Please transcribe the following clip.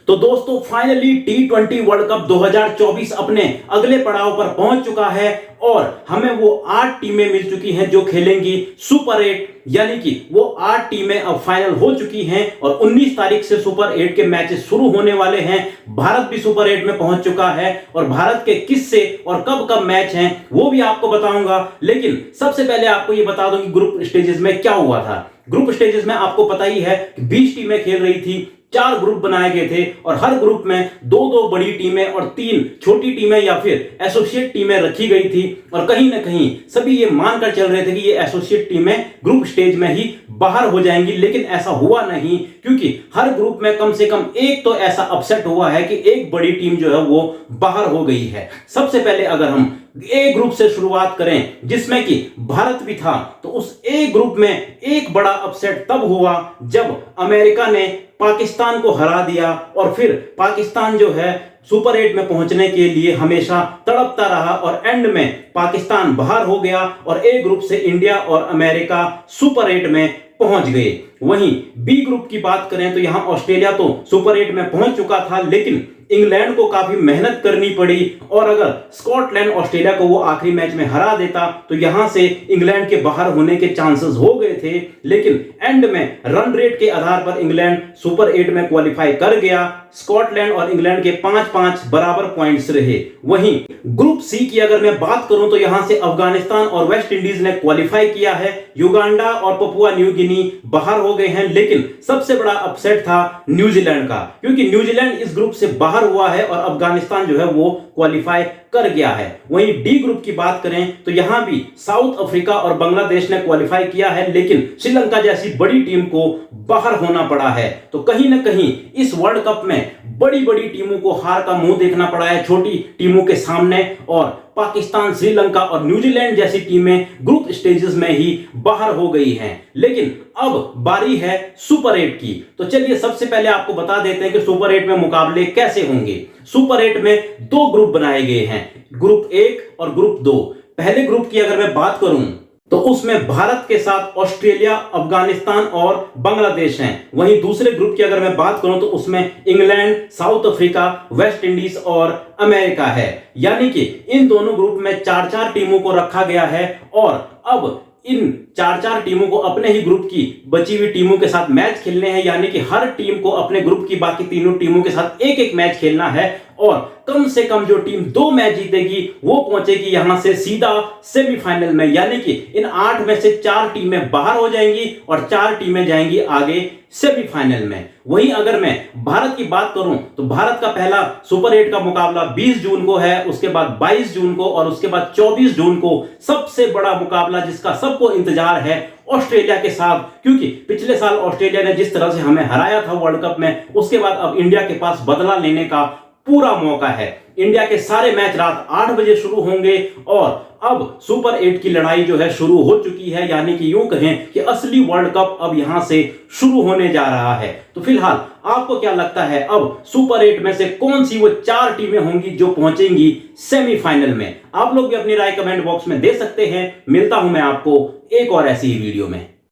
तो दोस्तों finally T20 world cup 2024 अपने अगले पड़ाव पर पहुंच चुका है और हमें वो 8 टीमें मिल चुकी हैं जो खेलेंगी सुपर 8, यानी कि वो 8 टीमें अब फाइनल हो चुकी हैं और 19 तारीख से सुपर 8 के मैचेस शुरू होने वाले हैं। भारत भी सुपर 8 में पहुंच चुका है और भारत के किससे और कब कब मैच हैं वो भी आपको बताऊंगा। लेकिन सबसे पहले आपको ये बता दूं कि ग्रुप स्टेजेस में क्या हुआ था। ग्रुप स्टेजेस में आपको पता ही है कि 20 टीमें खेल रही थी, 4 ग्रुप बनाए गए थे और हर ग्रुप में दो बड़ी टीमें और 3 छोटी टीमें या फिर एसोसिएट टीमें रखी गई थी। और कहीं ना कहीं सभी ये मानकर चल रहे थे कि ये एसोसिएट टीमें ग्रुप स्टेज में ही बाहर हो जाएंगी, लेकिन ऐसा हुआ नहीं, क्योंकि हर ग्रुप में कम से कम एक तो ऐसा अपसेट हुआ है कि एक बड़ी टीम जो है वो बाहर हो गई है। सबसे पहले अगर हम ए ग्रुप से शुरुआत करें जिसमें कि भारत भी था, तो उस ए ग्रुप में एक बड़ा अपसेट तब हुआ जब अमेरिका ने पाकिस्तान को हरा दिया और फिर पाकिस्तान जो है सुपर 8 में पहुंचने के लिए हमेशा तड़पता रहा और एंड में पाकिस्तान बाहर हो गया और ए ग्रुप से इंडिया और अमेरिका सुपर 8 में पहुंच गए। वहीं बी ग्रुप की बात करें तो यहां ऑस्ट्रेलिया तो सुपर 8 में पहुंच चुका था, लेकिन इंग्लैंड को काफी मेहनत करनी पड़ी और अगर स्कॉटलैंड ऑस्ट्रेलिया को वो आखिरी मैच में हरा देता तो यहां से इंग्लैंड के बाहर होने के चांसेस हो गए थे। लेकिन एंड में रन रेट के आधार पर इंग्लैंड सुपर 8 में क्वालिफाई कर गया। स्कॉटलैंड और इंग्लैंड के 5-5 बराबर पॉइंट्स रहे। वहीं ग्रुप सी की अगर मैं बात करूं तो यहां से अफगानिस्तान और वेस्ट इंडीज ने क्वालिफाई किया है। युगांडा और पपुआ न्यू गिनी बाहर हो गए हैं, लेकिन सबसे बड़ा अपसेट था न्यूजीलैंड का, क्योंकि न्यूजीलैंड इस ग्रुप से बाहर हुआ है और अफगानिस्तान जो है वो क्वालिफाई कर गया है। वहीं डी ग्रुप की बात करें तो यहां भी साउथ अफ्रीका और बांग्लादेश ने क्वालिफाई किया है, लेकिन श्रीलंका जैसी बड़ी टीम को बाहर होना पड़ा है। तो कहीं ना कहीं इस वर्ल्ड कप में बड़ी बड़ी टीमों को हार का मुंह देखना पड़ा है छोटी टीमों के सामने, और पाकिस्तान, श्रीलंका और न्यूजीलैंड जैसी टीमें ग्रुप स्टेजेस में ही बाहर हो गई हैं। लेकिन अब बारी है सुपर 8 की। तो चलिए सबसे पहले आपको बता देते हैं कि सुपर 8 में मुकाबले कैसे होंगे। सुपर 8 में 2 ग्रुप बनाए गए हैं, ग्रुप 1 और ग्रुप 2। पहले ग्रुप की अगर मैं बात करूं तो उसमें भारत के साथ ऑस्ट्रेलिया, अफगानिस्तान और बांग्लादेश हैं। वहीं दूसरे ग्रुप की अगर मैं बात करूं तो उसमें England, south Africa, West Indies और अमेरिका है। यानी कि इन दोनों ग्रुप में 4-4 टीमों को रखा गया है और अब इन 4-4 टीमों को अपने ही ग्रुप की बची हुई टीमों के साथ मैच खेलने हैं, यानी कि हर टीम को अपने ग्रुप की बाकी तीनों टीमों के साथ एक मैच खेलना है और कम से कम जो टीम 2 मैच जीतेगी वो पहुंचेगी यहां से सीधा सेमीफाइनल में। यानी कि इन 8 में से 4 टीमें बाहर हो जाएंगी और 4 टीमें जाएंगी आगे सेमीफाइनल में। वहीं अगर मैं भारत की बात करूं तो भारत का पहला सुपर 8 का मुकाबला 20 जून को है, उसके बाद 22 जून को और उसके बाद 24 जून को सबसे बड़ा मुकाबला जिसका सबको इंतजार है ऑस्ट्रेलिया के साथ, क्योंकि पिछले साल ऑस्ट्रेलिया ने जिस तरह से हमें हराया था वर्ल्ड कप में, उसके बाद अब इंडिया के पास बदला लेने का पूरा मौका है। इंडिया के सारे मैच रात 8 बजे शुरू होंगे और अब सुपर 8 की लड़ाई जो है शुरू हो चुकी है, यानी कि यूं कहें कि असली वर्ल्ड कप अब यहां से शुरू होने जा रहा है। तो फिलहाल आपको क्या लगता है अब सुपर 8 में से कौन सी वो 4 टीमें होंगी जो पहुंचेंगी सेमीफाइनल में? आप लोग भी अपनी राय कमेंट बॉक्स में दे सकते हैं। मिलता हूं मैं आपको एक और ऐसी ही वीडियो में।